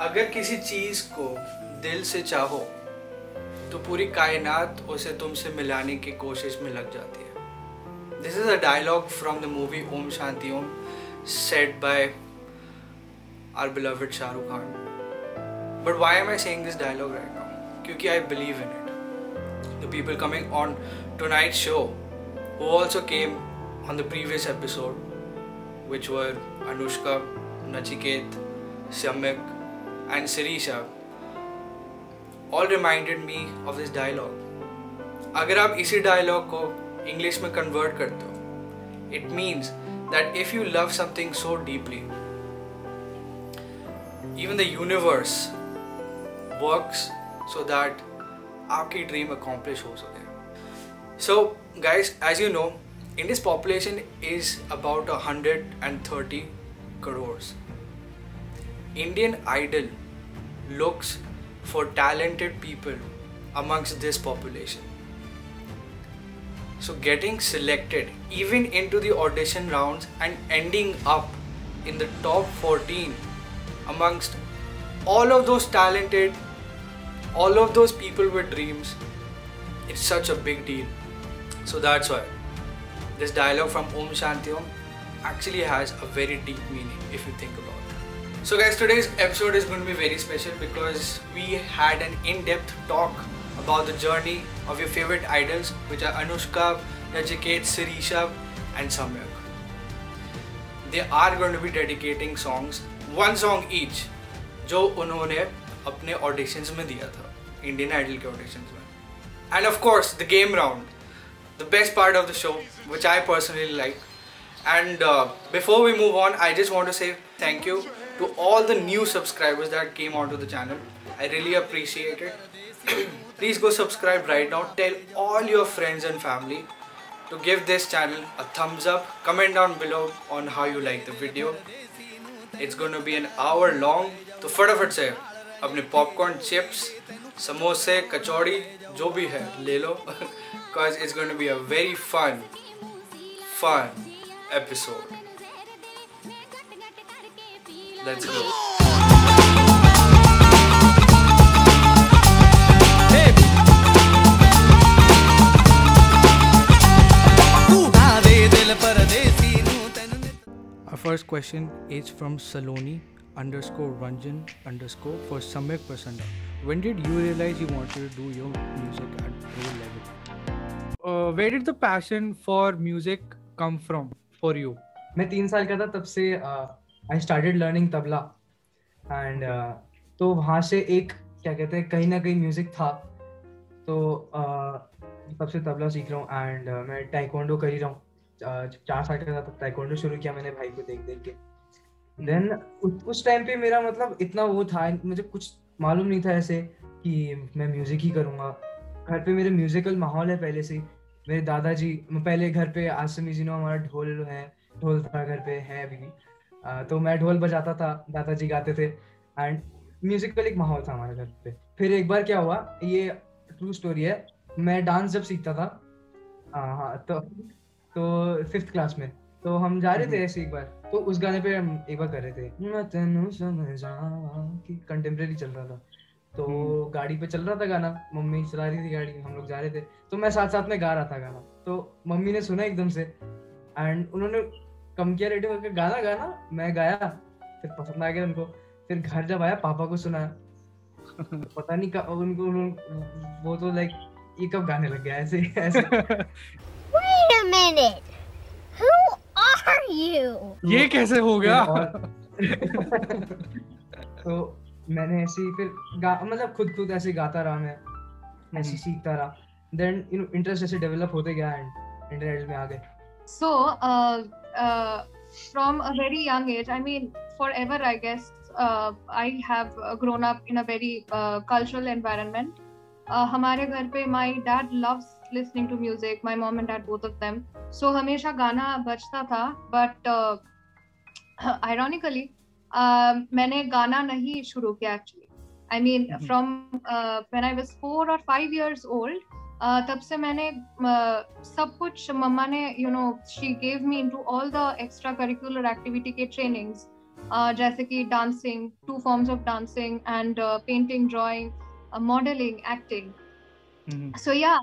अगर किसी चीज को दिल से चाहो तो पूरी कायनात उसे तुमसे मिलाने की कोशिश में लग जाती है. This is a dialogue from the movie Om Shanti Om, said by our beloved Shah Rukh Khan. But why am I saying this dialogue right now? Because I believe in it. The people coming on tonight's show, who also came on the previous episode, which were Anushka, Nachiket, Samyak and Sirisha, all reminded me of this dialogue. अगर आप इसी dialogue को English में convert करते हो, it means that if you love something so deeply, even the universe works so that आपकी dream accomplish हो सके. So guys, as you know, India's population is about 130 crores. Indian Idol looks for talented people amongst this population. So getting selected even into the audition rounds and ending up in the top 14 amongst all of those talented, all of those people with dreams, it's such a big deal. So that's why this dialogue from Om Shanti Om actually has a very deep meaning if you think about it. So guys, today's episode is going to be very special because we had an in-depth talk about the journey of your favorite idols, which are Anushka, Nachiket, Sirisha and Samyak. They are going to be dedicating songs, one song each, जो उन्होंने अपने auditions में दिया था, Indian Idol के auditions में. And of course, the game round, the best part of the show, which I personally like. And before we move on, I just want to say thank you to all the new subscribers that came onto the channel. I really appreciate it. Please go subscribe right now. Tell all your friends and family to give this channel a thumbs up. Comment down below on how you like the video. It's going to be an hour long. तो फटाफट से अपने popcorn, chips, समोसे, कचौड़ी जो भी है ले लो. Because it's going to be a very fun episode. Let's go. Our first question is from Saloni_Ranjan_ for Samyak Prasanda. When did you realize you wanted to do your music at pro level? Where did the passion for music come from for you? मैं 3 साल का था तब से I started learning tabla and तो वहाँ से एक क्या कहते हैं कहीं ना कहीं म्यूजिक था तो तब से तबला सीख रहा हूँ and मैं taekwondo कर ही रहा हूँ. 4 साल का था तब taekwondo शुरू किया मैंने भाई को देख के. Then उस टाइम पे मेरा मतलब इतना वो था, मुझे कुछ मालूम नहीं था ऐसे कि मैं म्यूजिक ही करूँगा. घर पे मेरे म्यूजिकल माहौल है पहले से. मेरे दादाजी पहले घर पे आसमी जी हमारा ढोल था घर पे है अभी भी. तो मैं ढोल बजाता था, दादाजी गाते थे एंड म्यूजिकल एक माहौल था हमारे घर पे. फिर एक बार क्या हुआ, ये ट्रू स्टोरी है, मैं डांस जब सीखता था तो 5th क्लास में तो हम जा रहे थे ऐसे एक बार, तो उस गाने पे हम एक बार कर रहे थे कि कंटेम्प्रेरी चल रहा था तो गाड़ी पे चल रहा था गाना, मम्मी चला रही थी गाड़ी, हम लोग जा रहे थे तो मैं साथ साथ में गा रहा था गाना. तो मम्मी ने सुना एकदम से एंड उन्होंने कम किया रेडियो करके गाना मैं गाया, फिर पसंद आ गया उनको. फिर घर जब आया पापा को सुनाया, पता नहीं कब उनको वो तो लाइक ये कब गाने लग गया ऐसे. Wait a minute, who are you? ये कैसे हो गया? तो मैंने ऐसे ही फिर मतलब खुद ऐसे गाता रहा, मैं ऐसे सीखता रहा. देन इंटरेस्ट ऐसे डेवलप होते गया एंड इंटरनेट में आ गए. So from a very young age, I mean forever I guess, I have grown up in a very cultural environment. हमारे घर पे my dad loves listening to music, my mom and dad both of them. So हमेशा गाना बजता था, but ironically मैंने गाना नहीं शुरू किया actually. I mean from when I was 4 or 5 years old, तब से मैंने सब कुछ मम्मा ने she gave me into all the extracurricular activity के trainings. जैसे कि dancing, 2 forms of dancing, and painting, drawing, modeling, acting. So yeah,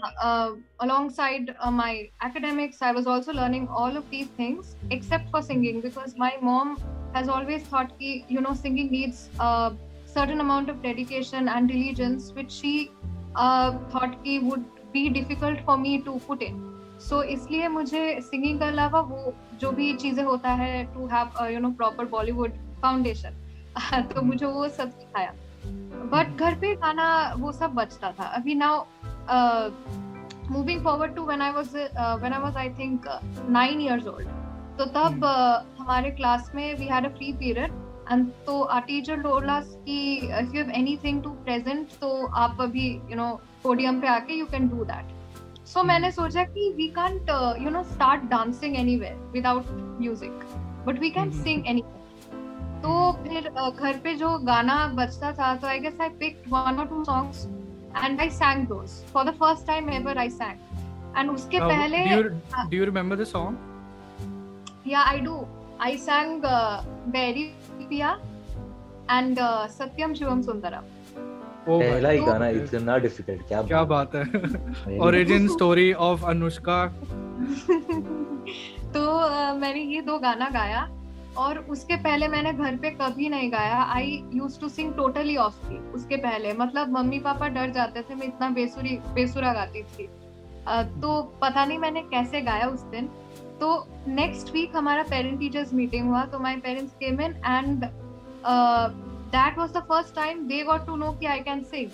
alongside my academics, I was also learning all of these things except for singing, because my mom has always thought ki, you know, singing needs a certain amount of dedication and diligence, which she thought ki would be difficult for me to put in. So इसलिए मुझे singing के अलावा वो जो भी चीजें होता है to have you know proper Bollywood foundation तो मुझे वो सब सिखाया. But घर पे गाना वो सब बचता था. अभी now moving forward to when I was I think 9 years old. तो तब हमारे क्लास में we had a free period, and तो our teacher told us कि if you have anything to present तो आप अभी you know podium पे आके you can do that. So मैंने सोचा कि we can't you know start dancing anywhere without music, but we can sing anywhere. तो फिर घर पे जो गाना बजता था तो I guess I picked 1 or 2 songs and I sang those for the first time ever. I sang, and उसके पहले do you remember the song? Yeah, I do. I sang Berry Piya and Satyam Shivam Sundaram. पहला ही गाना इतना difficult, क्या बात है. Origin story of Anushka. तो मैंने ये 2 गाना गाया, और उसके पहले मैंने घर पे कभी नहीं गाया. I used to sing totally off key. उसके पहले मतलब मम्मी पापा डर जाते थे मैं इतना बेसुरा गाती थी. तो पता नहीं मैंने कैसे गाया उस दिन. तो नेक्स्ट वीक हमारा पेरेंट टीचर्स मीटिंग हुआ, तो my parents came in and that was the first time they got to know कि I can sing.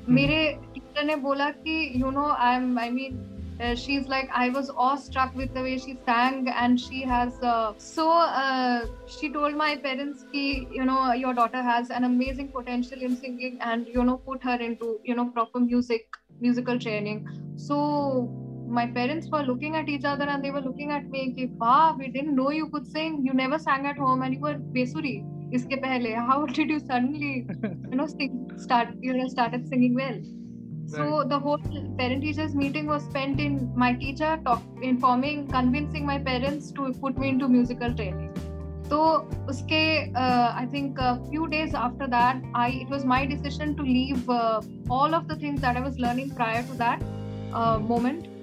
मेरे टीचर ने बोला कि you know she's like, I was awestruck with the way she sang, and she has she told my parents ki you know your daughter has an amazing potential in singing, and you know put her into you know proper musical training. So my parents were looking at each other and they were looking at me ki wow, we didn't know you could sing, you never sang at home and you were besuri इसके पहले, how did you suddenly you know started singing well. So the whole parent teachers meeting was spent in my teacher convincing my parents to put me into musical training. So uske I think a few days after that it was my decision to leave all of the things that I was learning prior to that moment.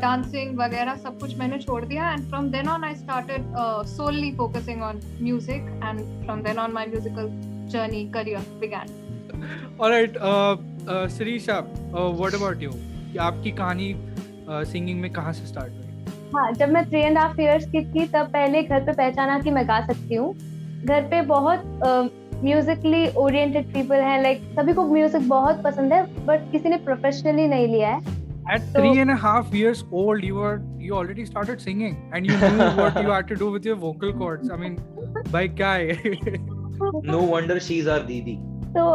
Dancing वगैरह सब कुछ मैंने छोड़ दिया, and from then on I started solely focusing on music, and from then on my musical career began. Alright, Sirisha, what about you? आपकी कहानी singing में कहाँ से स्टार्ट हुई? हाँ, जब मैं 3.5 years की थी तब पहले घर पे पहचाना कि मैं गा सकती हूँ. घर पे बहुत म्यूजिकली ओरिएंटेड पीपल हैं, लाइक सभी को म्यूजिक बहुत पसंद है, बट किसी ने प्रोफेशनली नहीं लिया है. At 3.5 years old, you already started singing, and you knew what you had to do with your vocal cords. I mean, by guy. No wonder she's our दीदी. तो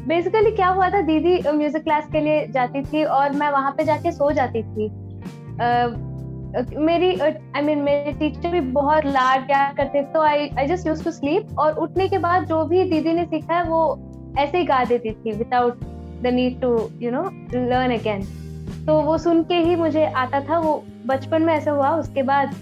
बेसिकली क्या हुआ था, दीदी म्यूजिक क्लास के लिए जाती थी और मैं वहाँ पे जाके सो जाती थी. मेरे टीचर भी बहुत लाड प्यार करते, तो I just used to sleep, और उठने के बाद जो भी दीदी ने सीखा है वो ऐसे ही गा देती थी without the need to you know learn again. तो वो सुन के ही मुझे आता था. वो बचपन में ऐसा हुआ. उसके बाद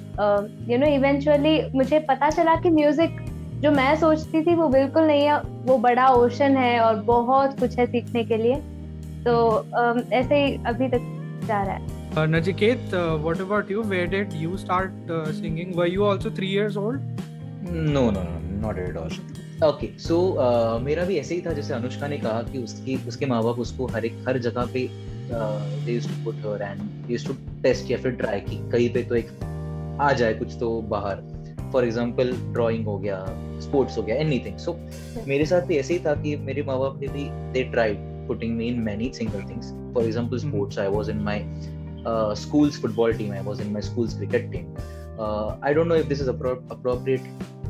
यू नो इवेंचुअली मुझे पता चला कि म्यूजिक जो मैं सोचती थी वो बिल्कुल नहीं है, वो बड़ा ओशन है और बहुत कुछ है सीखने के लिए. तो ऐसे ही अभी तक जा रहा है. Nachiket, what about you? Where did you start singing? Were you also 3 years old? No, not at all. Okay, so मेरा भी ऐसे ही था जैसे अनुष्का ने कहा कि उसके माँ बाप उसको हर जगह पे they used to put her and they used to test या फिर try कि कहीं पे तो एक आ जाए कुछ तो बाहर. For example, drawing हो गया, sports हो गया, anything. So मेरे साथ भी ऐसे ही था कि मेरे माँ बाप ने भी they tried putting me in many single things. For example, sports. I was in my school's football team. I was in my school's cricket team. I don't know if this is appropriate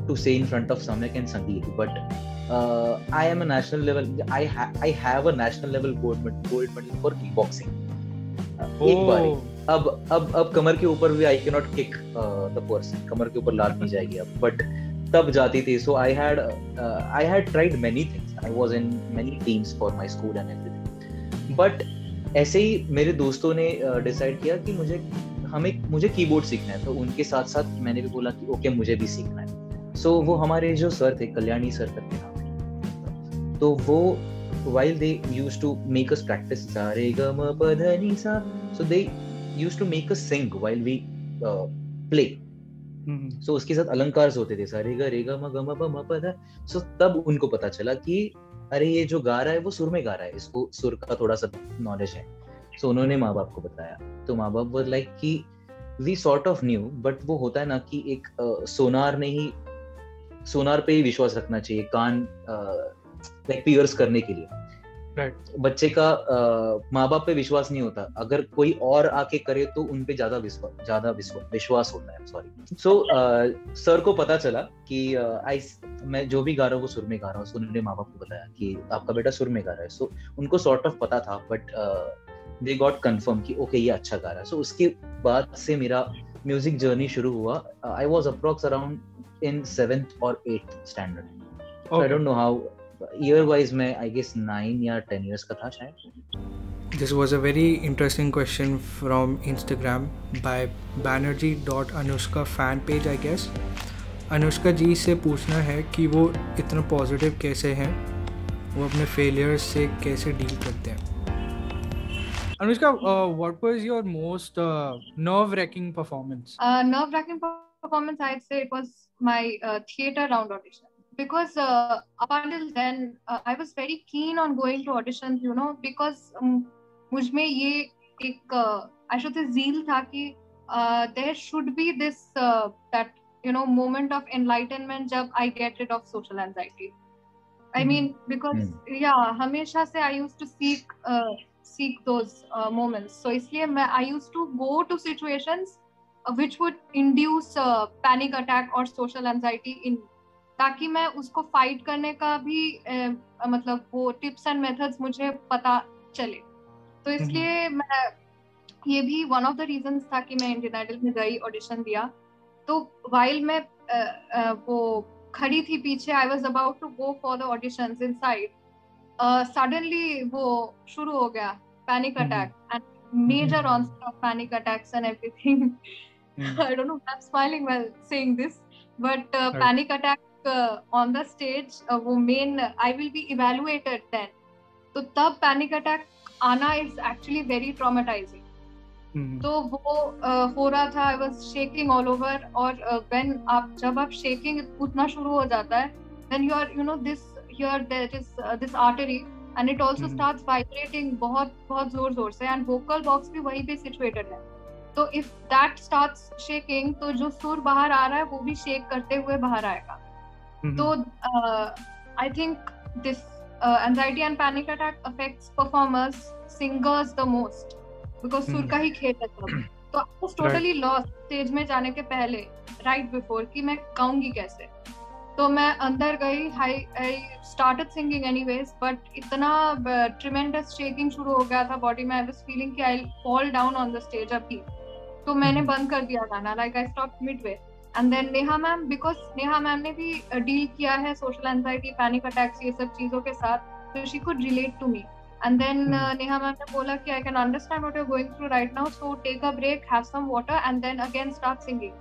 to say in front of Samyak and Sangeet, but I am a national level. I have a national level gold medal for kickboxing. एक बारी. अब कमर के ऊपर भी I cannot kick the person. कमर के ऊपर लात नहीं जाएगी अब. But तब जाती थी. So I had tried many things. I was in many teams for my school and everything. But ऐसे ही मेरे दोस्तों ने डिसाइड किया कि मुझे कीबोर्ड सीखना है. तो उनके साथ साथ मैंने भी बोला कि ओके मुझे भी सीखना है. सो वो हमारे जो सर थे, कल्याणी सर करके नाम थे, तो वो while they used to make us practice sa re ga ma pa dha ni sa, so they used to make us sing while we play. So उसके साथ अलंकार्स होते थे, सा रे गा ma ga ma pa ma pa dha. So तब उनको पता चला कि अरे ये जो गा रहा है वो सुर में गा रहा है, इसको सुर का थोड़ा सा नॉलेज है. So उन्होंने माँ बाप को बताया, तो माँ बाप वर लाइक कि we sort of knew, but वो होता है ना कि एक सोनार पे ही विश्वास रखना चाहिए, कान लाइक पियर्स करने के लिए. Right. बच्चे का माँ बाप पे विश्वास नहीं होता, अगर कोई और आके करे तो उन पे ज्यादा विश्वास होता है. सॉरी. सो सर को पता चला कि मैं जो भी गा रहा हूँ वो सुर में गा रहा हूँ. सो उन्होंने माँ बाप को बताया कि आपका बेटा सुर में गा रहा है. सो उनको सॉर्ट ऑफ पता था, बट दे गॉट कंफर्म कि ओके ये अच्छा गा रहा है. सो उसके बाद से मेरा म्यूजिक जर्नी शुरू हुआ. I was approx around in 7th और 8th standard. I don't know how year wise मैं I guess 9 या 10 years का था शायद. This was a very interesting question from Instagram by banerjee.anushka fan page I guess. Anushka जी से पूछना है कि वो इतना पॉजिटिव कैसे हैं, वो अपने फेलियर्स से कैसे डील करते हैं. Anushka, what was your most nerve-wracking performance? Nerve-wracking performance, I'd say it was my theatre round audition. Because up until then I was very keen on going to auditions, you know, because मुझ में ये एक I should say zeal था कि there should be this that you know moment of enlightenment जब I get rid of social anxiety. I mean because yeah हमेशा से I used to seek those moments. So इसलिए मैं I used to go to situations which would induce panic attack or social anxiety in, ताकि मैं उसको fight करने का भी मतलब वो टिप्स एंड मेथड्स मुझे पता चले. तो इसलिए मैं ये भी वन ऑफ द रीजंस था कि मैं इंडियन आइडल में गई, ऑडिशन दिया. तो वाइल मैं वो खड़ी थी पीछे, I was about to go for the auditions inside, suddenly वो शुरू हो गया panic attack and major onset of panic attacks and everything. I don't know, I am smiling while saying this, but panic attack on the stage वो main I will be evaluated then. तो तब panic attack आना is actually very traumatizing. तो वो हो रहा था, I was shaking all over. और जब आप shaking उतना शुरू हो जाता है, then you are, you know, there is this artery and it also starts vibrating बहुत जोर से, and vocal box भी वहीं पे situated है. तो if that starts shaking, तो जो सुर बाहर आ रहा है वो भी shake करते हुए बाहर आएगा. So I think this anxiety and panic attack affects performers, singers the most, because सुर का ही खेल है सब. तो I was totally lost stage में जाने के पहले, right before, कि मैं गाऊंगी कैसे. तो मैं अंदर गई, I started singing anyways, but इतना tremendous shaking शुरू हो गया था body में. I was feeling कि I'll fall down on the stage अभी. तो मैंने बंद कर दिया गाना, like I stopped midway. And then Neha ma'am, because Neha ma'am ने भी डील किया है सोशल एंजाइटी, पैनिक अटैक्स, ये सब चीजों के साथ, so she could relate to me. And then Neha ma'am ने बोला कि I can understand what you're going through right now, so take a break, have some water, and then again start singing.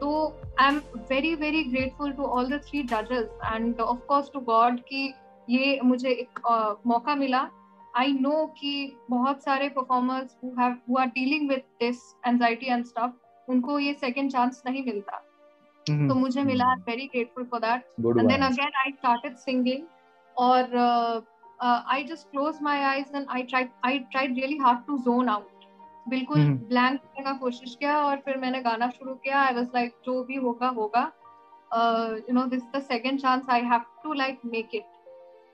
So I'm very very grateful to all the 3 judges and of course to God कि ये मुझे एक मौका मिला. I know कि बहुत सारे performers who are dealing with this anxiety and stuff, उनको ये second chance नहीं मिलता. तो मुझे मिला, I'm very grateful for that. And then again I started singing, और I just closed my eyes and I tried really hard to zone out. बिल्कुल blank करने का कोशिश किया और फिर मैंने गाना शुरू किया. I was like जो भी होगा, you know, this is the second chance, I have to like make it.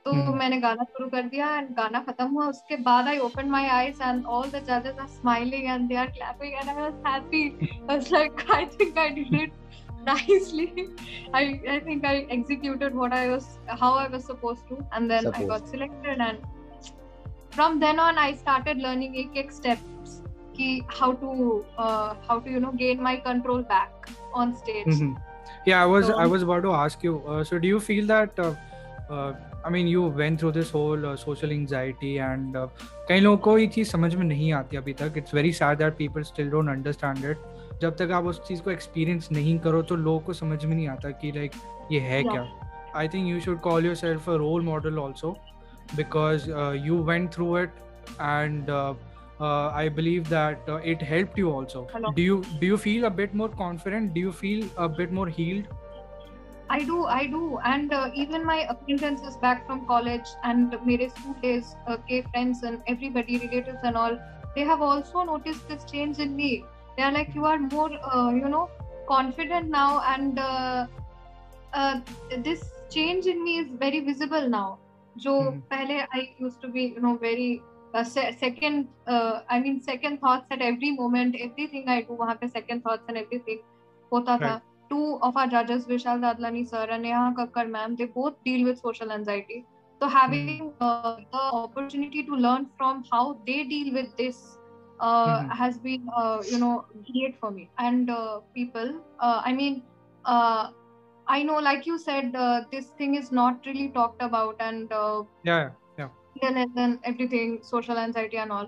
तो मैंने गाना शुरू कर दिया and गाना खत्म हुआ. उसके बाद I opened my eyes and all the judges are smiling and they are clapping and I was happy. I was like, I think I did it nicely. I think I executed how I was supposed to, and then I got selected. And from then on I started learning ek steps ki how to you know gain my control back on stage. Yeah, I was about to ask you, so do you feel that I mean you went through this whole social anxiety and कई लोगों को ये चीज समझ में नहीं आती अभी तक. It's very sad that people still don't understand it. जब तक आप उस चीज़ को एक्सपीरियंस नहीं करो तो लोगों को समझ में नहीं आता कि लाइक ये है Yeah. क्या. I think you should call yourself a role model also, because you went through it, and I believe that it helped you also. Hello. Do you feel a bit more confident? Do you feel a bit more healed? I do, and even my acquaintances back from college and mere school days, के friends and everybody, relatives and all, they have also noticed this change in me. They are like, you are more, confident now, and this change in me is very visible now. जो पहले I used to be, very second thoughts at every moment, everything I do वहाँ पे second thoughts and everything होता था. Right. Two of our judges, Vishal Dadlani sir and Neha Kakkar ma'am, they both deal with social anxiety. So having the opportunity to learn from how they deal with this has been, great for me. And people, I know, like you said, this thing is not really talked about, and Yeah. illness and everything, social anxiety and all.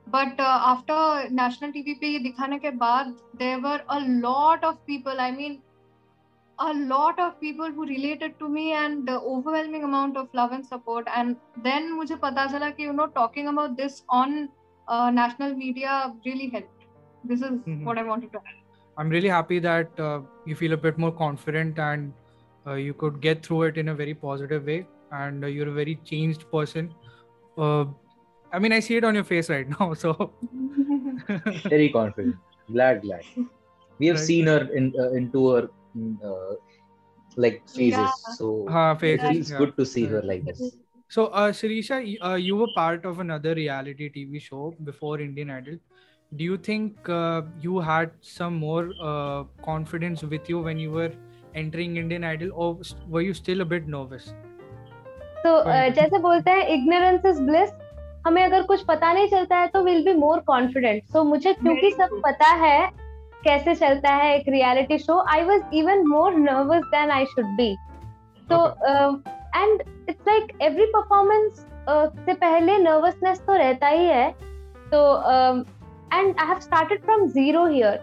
But after national TV पे ये दिखाने के बाद, there were a lot of people, a lot of people who related to me, and the overwhelming amount of love and support. And then मुझे पता चला कि talking about this on national media really helped. This is what I wanted to add. I'm really happy that you feel a bit more confident, and you could get through it in a very positive way, and you're a very changed person. I see it on your face right now, so Very confident. Glad. We have Right. seen her into her phases. Yeah. So it phases, feels yeah. good to see her like this. So, Shirisha, you were part of another reality TV show before Indian Idol. Do you think you had some more confidence with you when you were entering Indian Idol, or were you still a bit nervous? तो जैसे बोलते हैं ignorance is bliss. हमें अगर कुछ पता नहीं चलता है तो we'll be more confident. So मुझे क्योंकि सब पता है कैसे चलता है एक reality show, I was even more nervous than I should be. So and it's like every performance से पहले nervousness तो रहता ही है. So and I have started from zero here.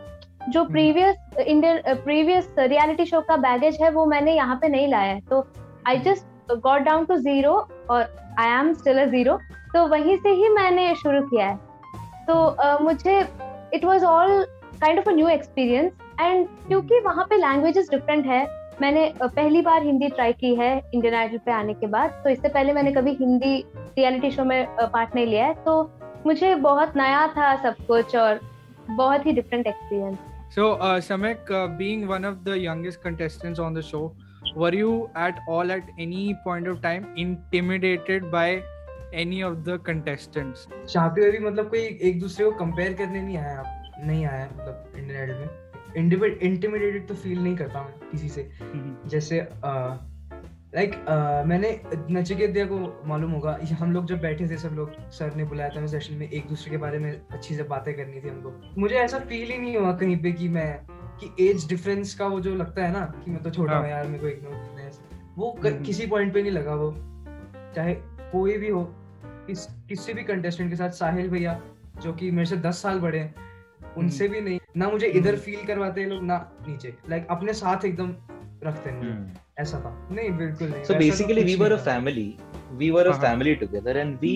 जो previous reality show का baggage है वो मैंने यहाँ पे नहीं लाया है. तो I just got down to zero, और I am still a zero. तो वहीं से ही मैंने शुरू किया है. तो मुझे it was all kind of a new experience, and क्योंकि वहाँ पे languages different है, मैंने पहली बार हिंदी ट्राई की है इंडियन आइडल पे आने के बाद. तो इससे पहले मैंने कभी हिंदी रियलिटी शो में पार्ट नहीं लिया है, तो मुझे बहुत नया था सब कुछ और बहुत ही different experience. So, Samek, being one of the youngest contestants on the show, were you at any point of time intimidated by any of the contestants? चाहते हुए भी मतलब कोई एक दूसरे को कंपेयर करने नहीं आया मतलब इंडियन आइडल में. इंटिमिडेटेड तो फील नहीं करता मैं किसी से. जैसे मैंने नचिकेत दिया को मालूम होगा, हम लोग जब बैठे थे सब लोग, सर ने बुलाया था सेशन में, एक दूसरे के बारे में अच्छी से बातें करनी थी हमको. मुझे ऐसा फील ही नहीं हुआ कहीं पे कि एज डिफरेंस का वो जो लगता है ना कि मैं तो छोटा हूँ यार, मेरे को इग्नोर करना है, वो किसी पॉइंट पे नहीं लगा. वो चाहे कोई भी हो, किसी भी कंटेस्टेंट के साथ, साहिल भैया जो कि मेरे से 10 साल बड़े हैं, उनसे भी नहीं, ना मुझे इधर फील करवाते हैं लोग ना नीचे, अपने साथ एकदम रखते हैं. ऐसा था नहीं, बिल्कुल नहीं. So basically we were a family together, and we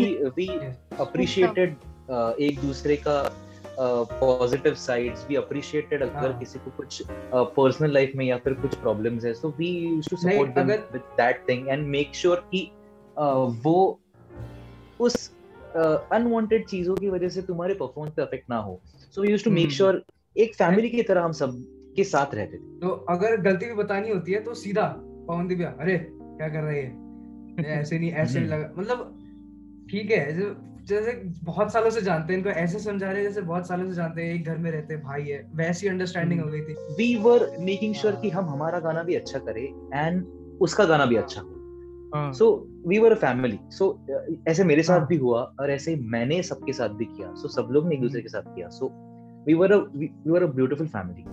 appreciated एक दूसरे का पॉजिटिव साइड्स. वी अप्रिशिएटेड अगर किसी को कुछ पर्सनल लाइफ में या फिर कुछ प्रॉब्लम्स है, so we used to support them with that thing and make sure कि वो उस अनवांटेड चीजों की वजह से तुम्हारे परफॉर्मेंस पे अफेक्ट ना हो. So we used to make sure एक फैमिली की तरह हम सब के साथ रहते थे. तो अगर गलती भी बतानी होती है तो सीधा पवन दिव्या, अरे क्या कर रही है, ऐसे नहीं, ऐसे लगा, मतलब ठीक है, जैसे बहुत सालों से जानते हैं इनको, ऐसे समझा रहे जैसे बहुत सालों से जानते हैं, एक घर में रहते हैं, भाई है, वैसी अंडरस्टैंडिंग हो गई थी. वी वर मेकिंग श्योर कि हम हमारा गाना भी अच्छा करें एंड उसका गाना भी अच्छा हो. So we were a family. सो ऐसे मेरे साथ भी हुआ और ऐसे मैंने सबके साथ भी किया. सो सब लोग ने एक दूसरे के साथ किया. सो we were a beautiful family.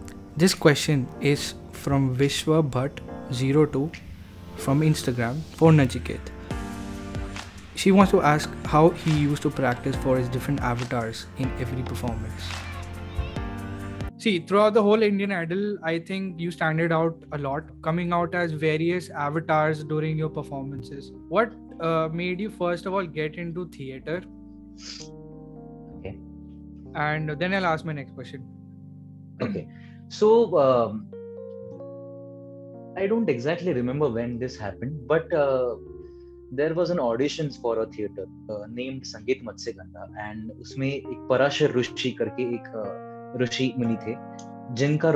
This question is from Vishwa Bhatt 02 from Instagram for Nachiket. She wants to ask how he used to practice for his different avatars in every performance. See, throughout the whole Indian Idol, I think you stand out a lot, coming out as various avatars during your performances. What made you first of all get into theatre? Okay. And then I'll ask my next question. Okay. So I don't exactly remember when this happened, but there was an audition for a theatre named Sangeet Matsegandha, and उसमें एक पराशर ऋषि करके एक ऋषि मुनि थे जिनके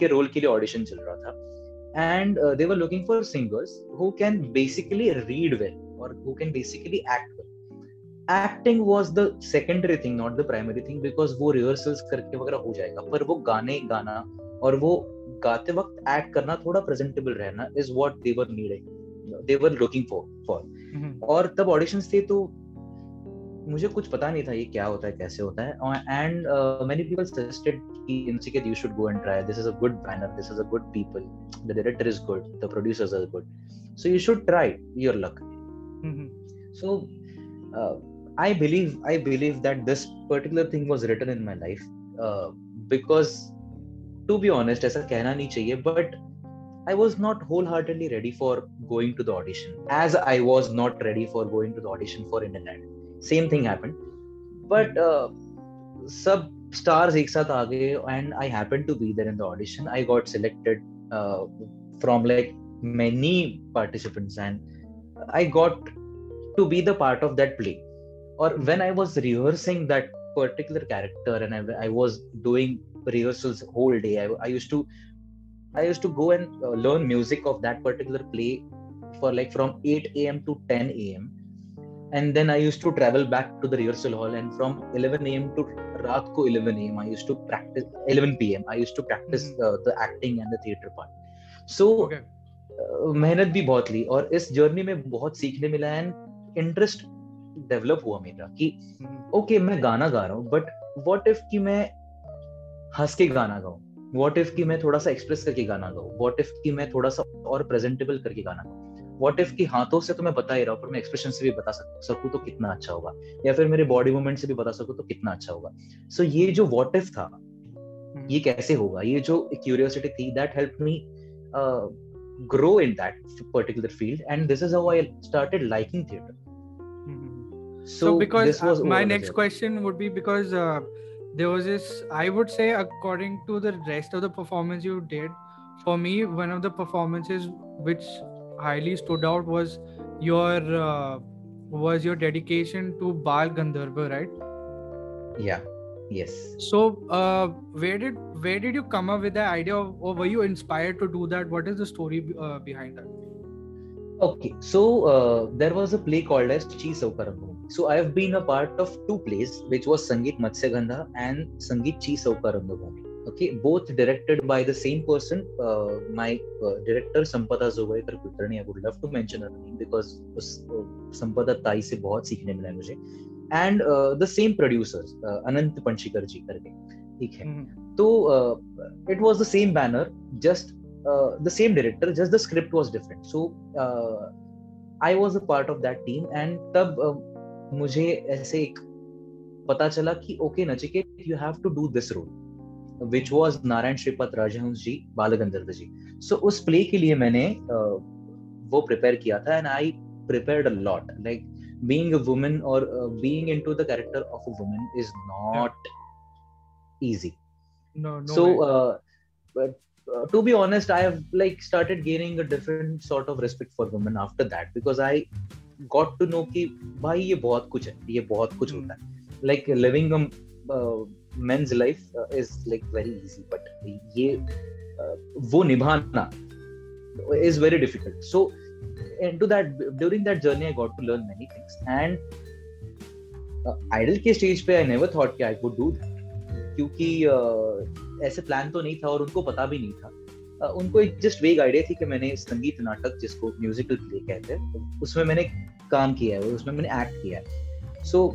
role के लिए audition चल रहा था, and they were looking for singers who can basically read well or who can basically act well. Acting was the secondary thing, not the primary thing, because वो rehearsals करके वगैरह हो जाएगा, पर वो गाने गाना और वो गाते वक्त एक्ट करना, थोड़ा प्रेजेंटेबल रहना is what they were needing, they were looking for. और तब ऑडिशंस थे तो मुझे कुछ पता नहीं था ये क्या होता है, कैसे होता है, and many people suggested कि Nachiket, you should go and try, this is a good banner, this is a good people, the director is good, the producers are good, so you should try your luck. So I believe that this particular thing was written in my life, because to be honest, ऐसा कहना नहीं चाहिए, but I was not wholeheartedly ready for going to the audition, as I was not ready for going to the audition for Indian Idol. Same thing happened, but सब stars एक साथ आ गए, and I happened to be there in the audition. I got selected from like many participants, and I got to be the part of that play. Or when I was rehearsing that particular character, and I was doing rehearsals whole day, I used to go and learn music of that particular play for like from 8 a.m. to 10 a.m. And then I used to travel back to the rehearsal hall, and from 11 a.m. to raat ko 11 a.m. I used to practice 11 p.m. I used to practice the acting and the theatre part. So मेहनत भी बहुत ली, और इस journey में बहुत सीखने मिला, and interest develop हुआ मेरा कि ओके मैं गाना गा रहा हूँ, बट व्हाट इफ कि मैं हंस के गाना गाऊं, व्हाट इफ कि मैं थोड़ा सा एक्सप्रेस करके गाना गाऊं, व्हाट इफ कि मैं थोड़ा सा और प्रेजेंटेबल करके गाना गाऊं, व्हाट इफ कि हाथों से तो मैं बता ही रहा हूँ पर मैं एक्सप्रेशन से भी बता सकूं तो कितना अच्छा होगा, या फिर मेरे बॉडी मूवमेंट से भी बता सकूं तो कितना अच्छा होगा. सो ये जो व्हाट इफ था, ये कैसे होगा, ये जो क्यूरियोसिटी थी, that helped me grow in that particular field, and this is how I started liking theatre. So because my next question would be, because there was this, I would say, according to the rest of the performance you did, for me one of the performances which highly stood out was your dedication to Bal Gandharva, right? Yeah. Yes. So where did you come up with the idea of, or were you inspired to do that? What is the story behind that? Okay, so there was a play called as Chi Saukarambhumi. So I have been a part of two plays, which was Sangeet Matsyagandha and Sangeet Chi Saukarambhumi. Okay, both directed by the same person, my director Sampada Zogaikar Kulkarni. I would love to mention her name because Sampada Tai se बहुत सीखने मिला मुझे. And the same producers, Anant Panshikar ji करके, ठीक है. तो it was the same banner, just the same director, just the script was different. So I was a part of that team, and तब मुझे ऐसे एक पता चला कि okay Nachiket, you have to do this role, which was Narayan Shripad Rajahans ji, Bal Gandharva ji. So उस play के लिए मैंने वो prepare किया था, and I prepared a lot. Like being a woman or being into the character of a woman is not easy. No. So to be honest, I have like started gaining a different sort of respect for women after that, because I got to know कि भाई ये बहुत कुछ है, ये बहुत कुछ होता है. Like living a men's life is like very easy, but ये वो निभाना is very difficult. So during that journey I got to learn many things, and idol के stage पे I never thought कि I could do that, क्योंकि ऐसे plan तो नहीं था और उनको पता भी नहीं था. उनको एक जस्ट वेग आइडिया थी कि मैंने संगीत नाटक, जिसको म्यूजिकल प्ले कहते हैं, उसमें मैंने काम किया है, उसमें मैंने एक्ट किया है. सो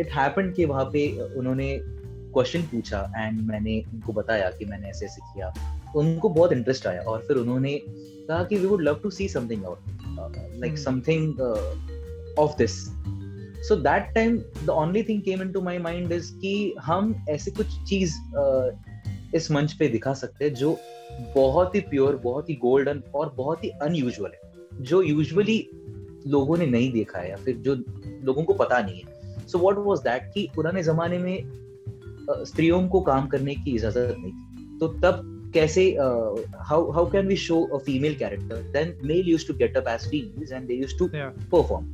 इट हैपेंड कि वहाँ पे उन्होंने क्वेश्चन पूछा एंड मैंने उनको बताया कि मैंने ऐसे ऐसे किया. उनको बहुत इंटरेस्ट आया और फिर उन्होंने कहा कि we would love to see something out, like something of this. So that time the only thing came into my mind is कि हम ऐसे कुछ चीज इस मंच पे दिखा सकते हैं जो बहुत ही प्योर, बहुत ही गोल्डन और बहुत ही अनयूजुअल है, जो यूजुअली लोगों ने नहीं देखा है या फिर जो लोगों को पता नहीं है. So what was that कि पुराने जमाने में स्त्रियों को काम करने की इजाजत नहीं थी, तो तब कैसे how can we show a female character? Then male used to get up as females and they used to perform.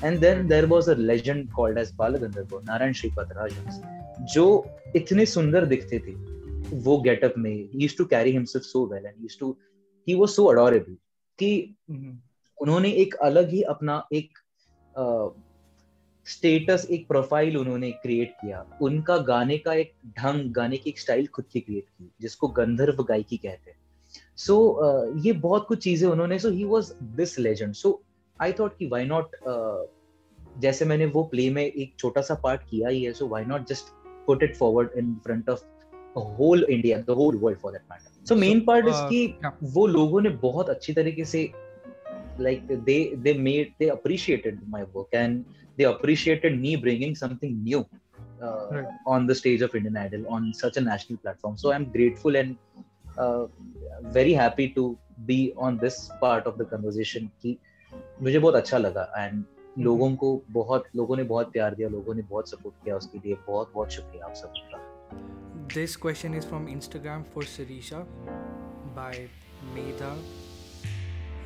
And then there was a legend called as Balagandharva, Narayan Shripad Rajas, जो इतने सुंदर दिखते थे वो getup में. He used to carry himself so well and he was so adorable कि उन्होंने एक अलग ही अपना एक स्टेटस, एक प्रोफाइल उन्होंने क्रिएट किया. उनका गाने का एक ढंग, गाने की एक स्टाइल खुद की क्रिएट की, जिसको गंधर्व गायकी कहते हैं. सो ये बहुत कुछ चीजें उन्होंने. So he was this legend. So I thought कि व्हाई नॉट, जैसे मैंने वो प्ले में एक छोटा सा पार्ट किया ही है, so why not just put it forward in front of whole India, the whole world for that matter. So main part is कि वो लोगों ने बहुत अच्छी तरीके से like they appreciated my work and they appreciated me bringing something new on the stage of Indian Idol on such a national platform. So I'm grateful and very happy to be on this part of the conversation कि मुझे बहुत अच्छा लगा and लोगों ने बहुत प्यार दिया, लोगों ने बहुत सपोर्ट किया, उसके लिए बहुत बहुत शुक्रिया आप सबका. This question is from Instagram for Sirisha by Medha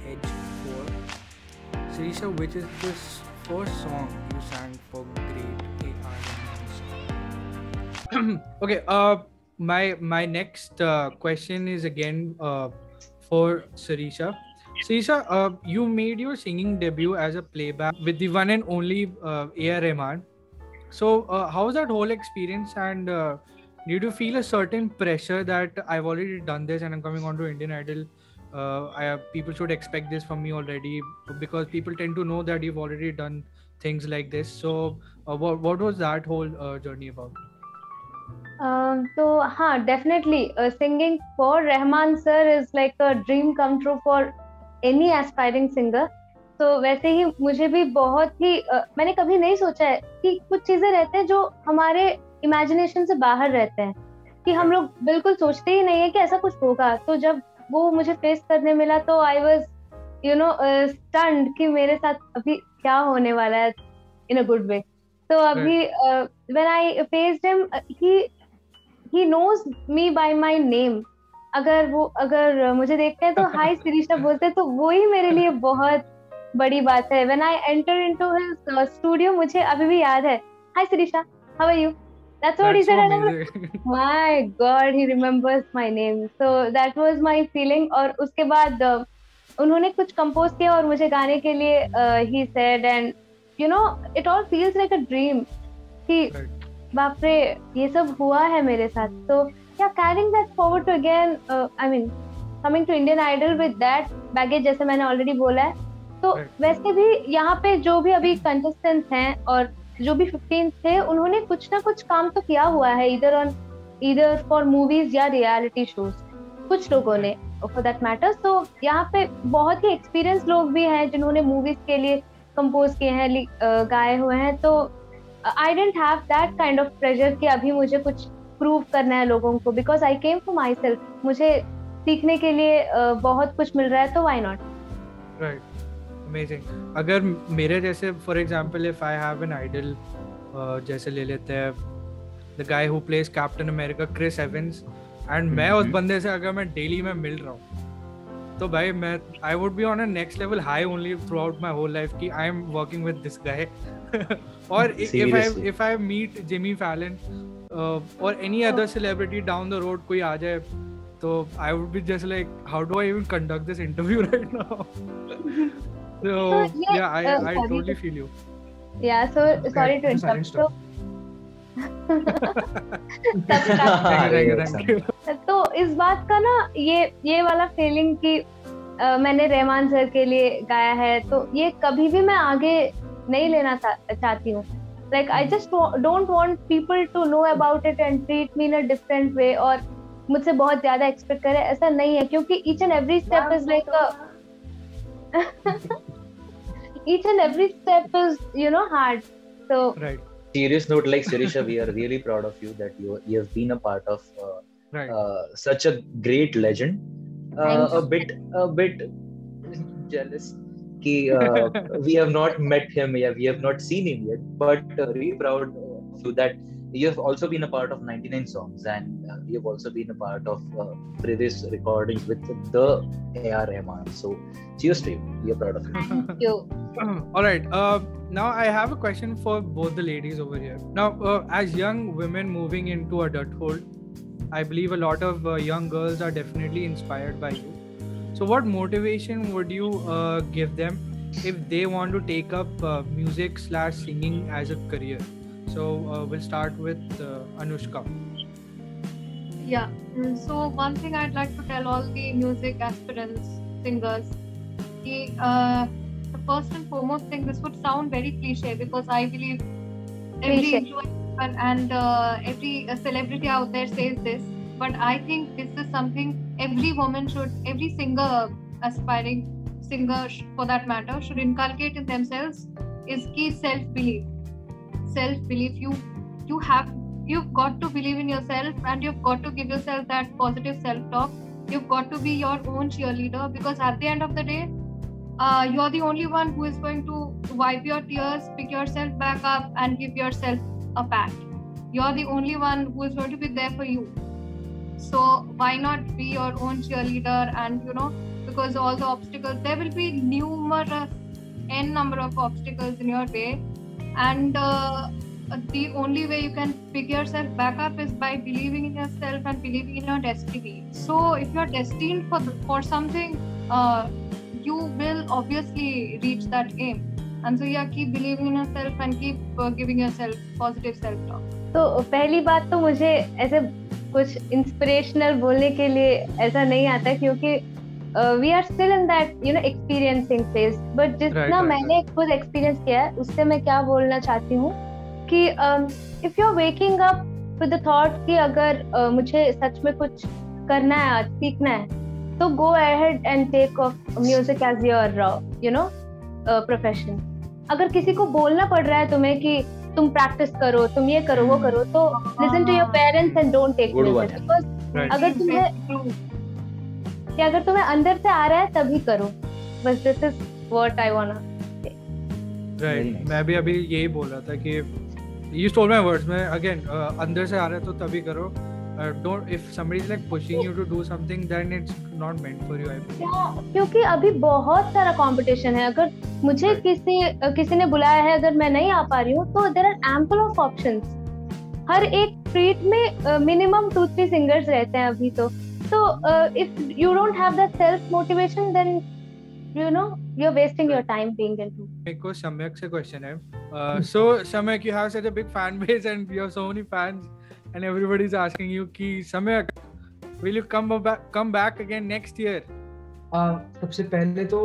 H4. Sirisha, which is this first song you sang for Great A.R. Rahman? Okay, my next question is again for Sirisha. Sirisha, you made your singing debut as a playback with the one and only A.R. Rahman. So how was that whole experience, and did you feel a certain pressure that I've already done this and I'm coming on to Indian Idol? People should expect this from me already, because people tend to know that you've already done things like this. So what was that whole journey about? So definitely singing for Rahman sir is like a dream come true for any aspiring singer. So वैसे ही मुझे भी बहुत ही मैंने कभी नहीं सोचा है कि कुछ चीजें रहते हैं जो हमारे इमेजिनेशन से बाहर रहते हैं, कि हम लोग बिल्कुल सोचते ही नहीं है कि ऐसा कुछ होगा. तो जब वो मुझे फेस करने मिला तो आई वाज स्टन्ड कि मेरे साथ अभी क्या होने वाला है, इन अ गुड वे. तो अभी when I faced him, he knows me by my name. अगर मुझे देखते हैं तो हाय सिरीशा बोलते हैं, तो वो ही मेरे लिए बहुत बड़ी बात है. When I enter into his studio, मुझे अभी भी याद है, hi Sirisha, how are you? That's what he said. My God, he remembers my name. So that was my feeling. और उसके बाद उन्होंने कुछ कंपोज किया और मुझे गाने के लिए he said, and it all feels like a dream. कि बाप रे, ये सब हुआ है मेरे साथ. So yeah, carrying that forward to again, coming to Indian Idol with that baggage, जैसे मैंने already बोला है. तो वैसे भी यहाँ पे जो भी अभी contestants हैं और जो भी 15 थे, उन्होंने कुछ ना कुछ काम तो किया हुआ है, इधर फॉर मूवीज या रियलिटी शोज, कुछ लोगों ने फॉर दैट मैटर. तो यहाँ पे बहुत ही एक्सपीरियंस लोग भी हैं जिन्होंने मूवीज के लिए कंपोज किए हैं, गाए हुए हैं. तो I didn't have that kind of pressure कि अभी मुझे कुछ प्रूव करना है लोगों को, because I came for my self. मुझे सीखने के लिए बहुत कुछ मिल रहा है, तो व्हाई नॉट. Right, amazing. अगर मेरे जैसे for example if I have an idol, जैसे ले लेते हैं the guy who plays Captain America, Chris Evans, and मैं उस बंदे से अगर मैं डेली में मिल रहा हूँ, तो भाई मैं I would be on a next level high only throughout my whole life कि I am working with this guy. और if I meet Jimmy Fallon और any other celebrity down the road, कोई आ जाए, तो I would be just like how do I even conduct this interview right now. So yeah, I totally feel you. Yeah, so sorry to interrupt. तो इस बात का ना, ये वाला फीलिंग कि मैंने रहमान सर के लिए गाया है, तो ये कभी भी मैं आगे नहीं लेना चाहती हूँ. Like I just don't want people to know about it and treat me in a different way, और मुझसे बहुत ज्यादा एक्सपेक्ट करे, ऐसा नहीं है. क्योंकि each and every step is like a each and every step is hard. So Right. Serious note, like Sirisha, we are really proud of you that you have been a part of Right. such a great legend. Thank A bit jealous. Ki, we have not met him yet, we have not seen him yet, but really proud of you that you have also been a part of 99 songs, and you have also been a part of previous recordings with the A.R. Rahman. So cheers to you. We are proud of you. thank you. All right. Now I have a question for both the ladies over here. Now, as young women moving into adulthood, I believe a lot of young girls are definitely inspired by you. So, what motivation would you give them if they want to take up music/singing as a career? So, we'll start with Anushka. Yeah. So one thing I'd like to tell all the music aspirants, singers, the first and foremost thing, this would sound very cliche because I believe every Cliche. influencer and every celebrity out there says this, but I think this is something every woman should, every singer, aspiring singer for that matter, should inculcate in themselves is ki self-belief. Self-belief. You've got to believe in yourself, and you've got to give yourself that positive self-talk. You've got to be your own cheerleader, because at the end of the day, you're the only one who is going to wipe your tears, pick yourself back up, and give yourself a pat. You're the only one who is going to be there for you. So why not be your own cheerleader? And because all the obstacles, there will be numerous n number of obstacles in your way, and the only way you can pick yourself back up is by believing in yourself and believing in your destiny. So if you're destined for something, you will obviously reach that aim. And so keep believing in yourself and keep giving yourself positive self-talk. तो पहली बात तो मुझे ऐसे कुछ inspirational बोलने के लिए ऐसा नहीं आता, क्योंकि we are still in that experiencing phase, but जितना मैंने खुद एक्सपीरियंस किया है उससे मैं क्या बोलना चाहती हूँ कि if you are waking up with the thought कि अगर मुझे सच में कुछ करना है, आज सीखना है, तो go ahead and take off music as your profession. अगर किसी को बोलना पड़ रहा है तुम्हें कि तुम प्रैक्टिस करो, तुम ये करो, वो करो, तो listen to your parents and don't take music, because अगर तुम्हें अंदर से आ रहा है तभी करो. बस this is what I want to say. Right. मैं भी अभी यही बोल रहा था कि you stole my words. मैं again अंदर से आ रहा है तो तभी करो. Don't, if somebody is like pushing you to do something, then it's not meant for you, I believe. क्योंकि अभी बहुत सारा कंपटीशन है. अगर मुझे किसी ने बुलाया है, अगर मैं नहीं आ पा रही हूँ, तो there are ample of options. हर एक ट्रीट में मिनिमम 2-3 सिंगर्स रहते हैं अभी तो if you don't have that self motivation, then you're wasting your time being into. एक को सम्यक से क्वेश्चन है. So Samyak, you have such a big fan base and you have so many fans and everybody is asking you कि Samyak, will you come back again next year? सबसे पहले तो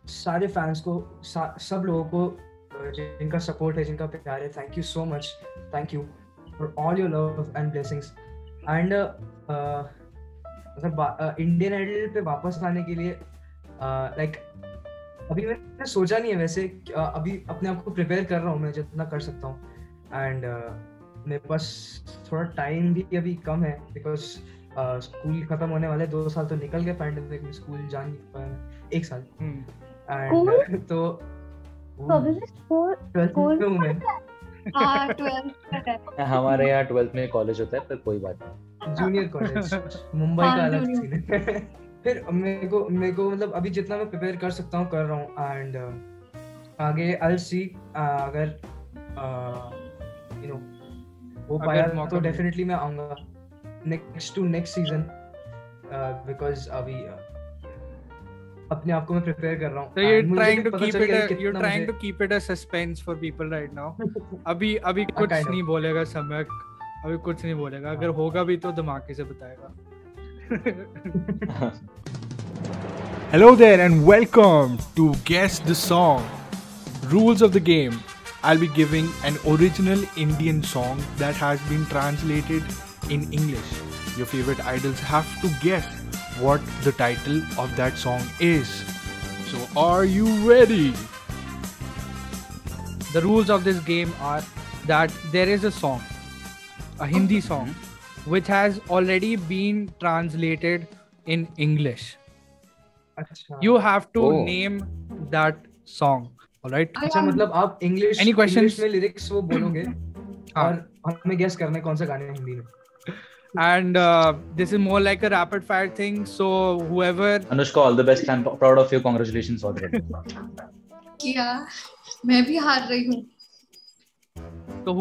सारे फैंस को, सब लोगों को जिनका सपोर्ट है, जिनका प्यार है, thank you so much. Thank you for all your love and blessings. And मतलब इंडियन आइडल पे वापस आने के लिए लाइक अभी मैंने सोचा नहीं है. वैसे अभी अपने आप को प्रिपेयर कर रहा हूँ मैं जितना कर सकता हूँ. एंड मेरे पास थोड़ा टाइम भी अभी कम है, बिकॉज स्कूल खत्म होने वाले 2 साल तो निकल गए पैंडेमिक में, स्कूल जा नहीं पाया 1 साल. एंड तो स्कूल में हूँ मैं. 12th हमारे यहाँ 12th में कॉलेज होता है, पर कोई बात नहीं. जूनियर कॉलेज मुंबई का अलग सीन है. फिर मेरे को मतलब अभी जितना मैं प्रिपेयर कर सकता हूँ कर रहा हूँ. एंड आगे आई विल सी, अगर हो पाया तो डेफिनेटली मैं आऊंगा नेक्स्ट सीजन, बिकॉज अभी अपने आप को मैं प्रिपेयर कर रहा हूँ. So you're trying to keep it a suspense for people right now. अभी कुछ नहीं बोलेगा सम्यक, अभी कुछ नहीं बोलेगा. अगर होगा भी तो धमाके से बताएगा. Hello there and welcome to Guess the Song. Rules of the game. I'll be giving an original Indian song that has been translated in English. Your favorite idols have to guess what the title of that song is. So are you ready? the rules of this game are that there is a song, a Hindi song, which has already been translated in English. अच्छा You have to Oh. name that song. All right. अच्छा मतलब आप English Any questions? में lyrics वो बोलोगे हाँ. और हमें गेस करना है कौन सा गाना है हिंदी में. And this is more like a rapid fire thing. So whoever, Anushka, all the best. I'm proud of you. Congratulations for that. क्या मैं भी हार रही हूँ.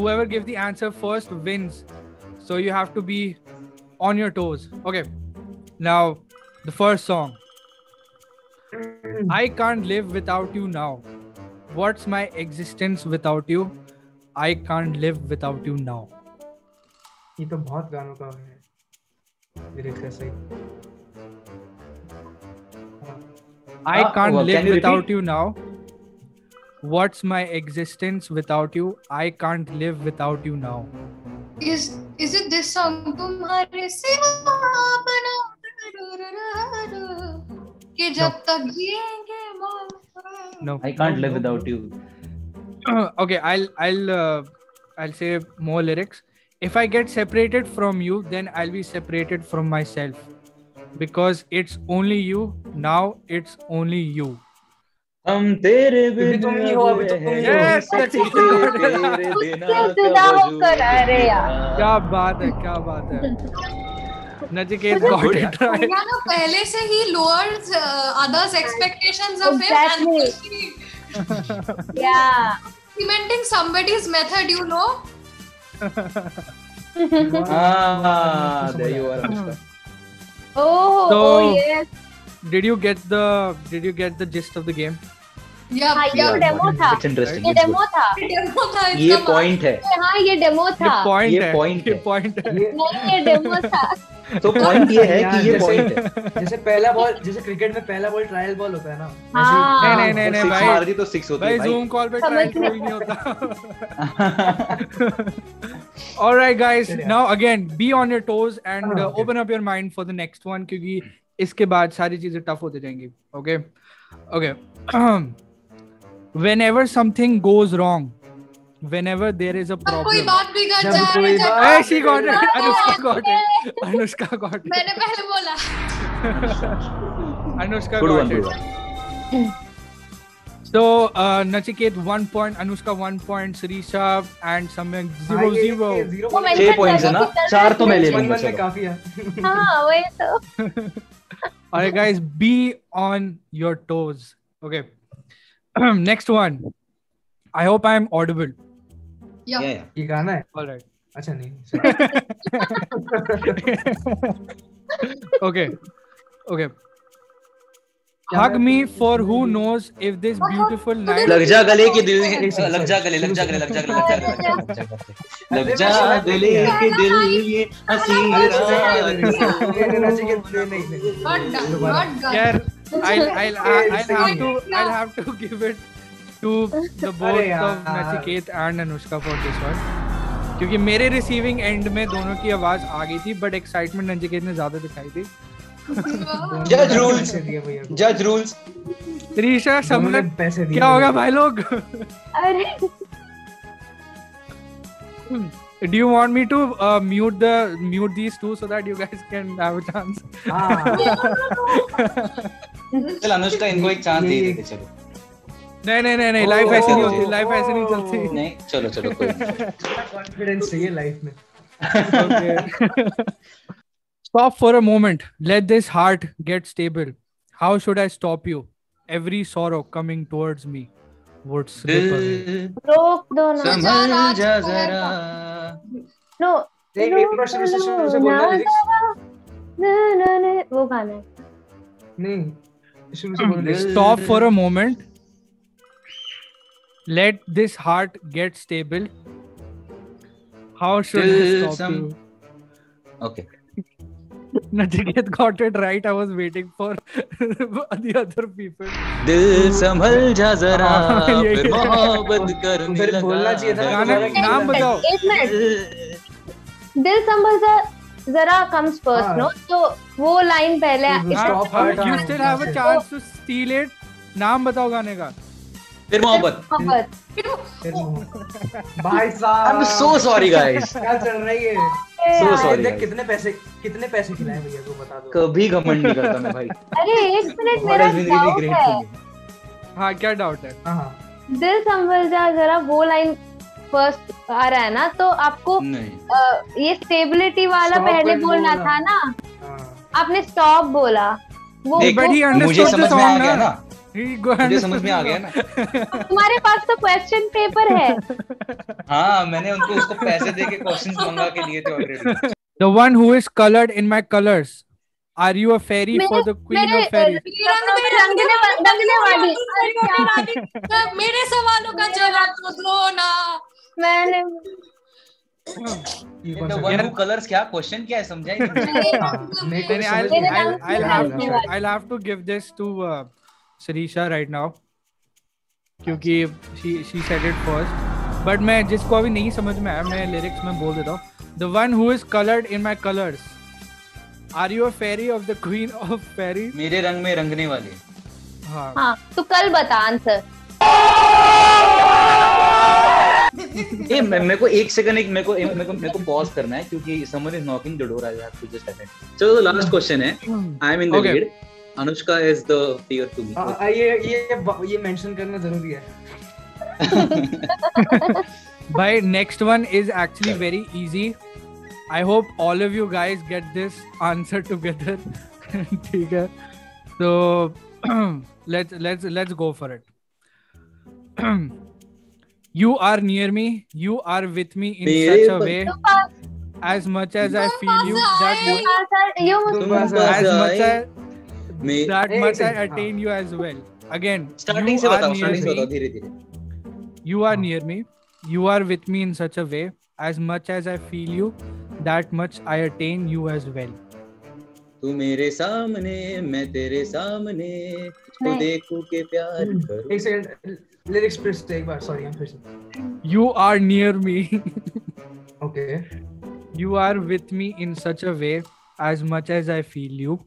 whoever gives the answer first wins. So you have to be on your toes. Okay. Now the first song. I can't live without you now. What's my existence without you? I can't live without you now. ये तो बहुत गानों का है lyrics ऐसे ही. I can't well, live can you without repeat? you now. What's my existence without you? I can't live without you now. Is it this song? तुम्हारे सिवा बना कि जब तक जिएंगे No. I can't live without you. Okay, I'll say more lyrics. If I get separated from you, then I'll be separated from myself. Because it's only you. Now it's only you. हम तेरे क्योंकि तुम ही हो, अभी तो तुम ही हो. Yes, that's it. जुदा होकर अरे यार. क्या बात है, क्या बात है. Nachiket got it right. ना पहले से ही lowers others' expectations of him Exactly. and Yeah. implementing somebody's method, you know. There you are, Anushka. Oh, So- oh yes. Did you get the gist of the game? Yeah, हाँ, ये yeah. Demo था. It's interesting. ये It's demo good. था. Demo था ये इसका point है. हाँ ये डेमो ये था. point ये है. point ये है. point है. ये नहीं ये डेमो था. तो पॉइंट ये है कि ये जैसे- पॉइंट है. जैसे पहला बॉल, जैसे क्रिकेट में पहला बॉल ट्रायल बॉल होता है ना. हाँ. नहीं, सिक्स भाई. मार दी तो 6 होती भाई है भाई. Zoom call पे समझ trial गया. कोई नहीं होता. All right, guys. Now again, be on your toes and Okay. open up your mind for the next one क्योंकि इसके बाद सारी चीजें tough होती जाएंगी. Okay. Whenever something goes wrong, whenever there is a कोई problem. बात बिगड़ जब जाए कोई जब- बात- Hey, she got it. Anushka got it. Anushka got it. मैंने पहले बोला. Anushka Good got one, it. good one. So, Nachiket 1 point, Anushka 1 point, Sirisha and Samyak 0-0. वो 6 mention points है ना? करके 4 तो मैं ले मन लूंगा. में चलो. काफी है. हाँ वही तो. Alright, guys, be on your toes. Okay. Next one. I hope I am audible. Yeah. Yeah, yeah. ये गाना है. Alright. अच्छा नहीं. Okay. Okay. Hug me for who knows if this beautiful night. लग जा गले के दिल एक second, लग जा गले लग जा गले लग जा गले लग जा गले लग जा गले के दिल ये हंसी रात. Not done. Not done. Yeah, I'll have to give it to the both अरे of यार. Nachiket and Anushka for this one. क्योंकि मेरे रिसीविंग एंड में दोनों की आवाज आ गई थी बट एक्साइटमेंट नचिकेत ने ज्यादा दिखाई थी. Judge rules. Judge rules. Trisha समलक पैसे दिए. क्या होगा भाई लोग? अरे Do you want me to mute these two so that you guys can have a chance? चल अनुष्का इनको एक चांस दे देते चलो. नहीं लाइफ ऐसे नहीं होती, लाइफ ऐसे नहीं चलती. नहीं चलो चलो कोई नहीं. कॉन्फिडेंस चाहिए लाइफ में. Okay. Stop for a moment. Let this heart get stable. How should I stop you? Every sorrow coming towards me would slip away. रोक दो ना. संभल जा जरा. नो. एक बार शुरू से बोलना lyrics. ना वो गाना है. नहीं शुरू से बोलना. Stop for a moment. Let this heart get stable. How should I stop you? Okay. Nachiket got it right. I was waiting for the other people. दिल संभल जा जरा ये- फिर मोहब्बत करने फिर बोलना चाहिए था ना. गाना नाम बताओ. एक मिनट. दिल संभल जा जरा comes first, हाँ. no? तो वो लाइन पहले. Stop heart. You still have a chance to steal it. नाम बताओ गाने का. फिर मोहब्बत। भाई साहब I'm so sorry guys. क्या चल रही है? So sorry देख guys. कितने पैसे खिलाए भैया को बता दो। कभी घमंड नहीं करता मैं भाई। अरे एक मिनट, God मेरा has been really doubt great है। to me. हाँ क्या डाउट है? हाँ दिल संभल जा जरा वो लाइन फर्स्ट आ रहा है ना, तो आपको नहीं। ये स्टेबिलिटी वाला Stop पहले and बोलना बोला। था ना, हाँ। आपने स्टॉप बोला। वो देख, But he मुझे understood the समझ में आ song गया ना। ना, He go मुझे understood समझ में the आ गया song. ना। तुम्हारे पास तो क्वेश्चन पेपर है। हाँ, मैंने उनको उसको पैसे दे के क्वेश्चंस मंगा के लिए थे already. The one who is colored in my colors. Are you a fairy for the queen of fairies? रंगने वाली। मेरे सवालों का जवाब तो दो ना। मैंने ये कौन The सा one गाना? who colors क्या क्वेश्चन क्या है समझा ही नहीं। हाँ, मेरे को Then समझ नहीं आया। I'll have to give this to Sirisha right now, क्योंकि she said it first. But मैं जिसको अभी नहीं समझ में आया मैं lyrics में बोल देता हूँ. The one who is colored in my colors. Are you a fairy of the queen of fairies? मेरे रंग में रंगने वाले। हाँ. हाँ तो कल बता आंसर। ये मेरे को एक सेकंड मेरे को पॉज करना है क्योंकि someone is knocking the door. I have to just attend. So the last question है, I am in the Okay. lead. Anushka is the peer to me. ये मेंशन करना जरूरी है। Bhai, next one is actually very easy. I hope all of you guys get this answer together. ठीक है? So let's go for it. You are near me. You are with me in such a way. As much as I feel you, that much I attain you as well. Again, starting से बताओ धीरे धीरे। You are near me. You are with me in such a way. As much as I feel you, that much I attain you as well. तू मेरे सामने मैं तेरे सामने तो देखूं के प्यार करूं। एक सेकंड लिरिक्स फिर से एक बार, सॉरी हम फिर से। You are near me. Okay. You are with me in such a way. As much as I feel you,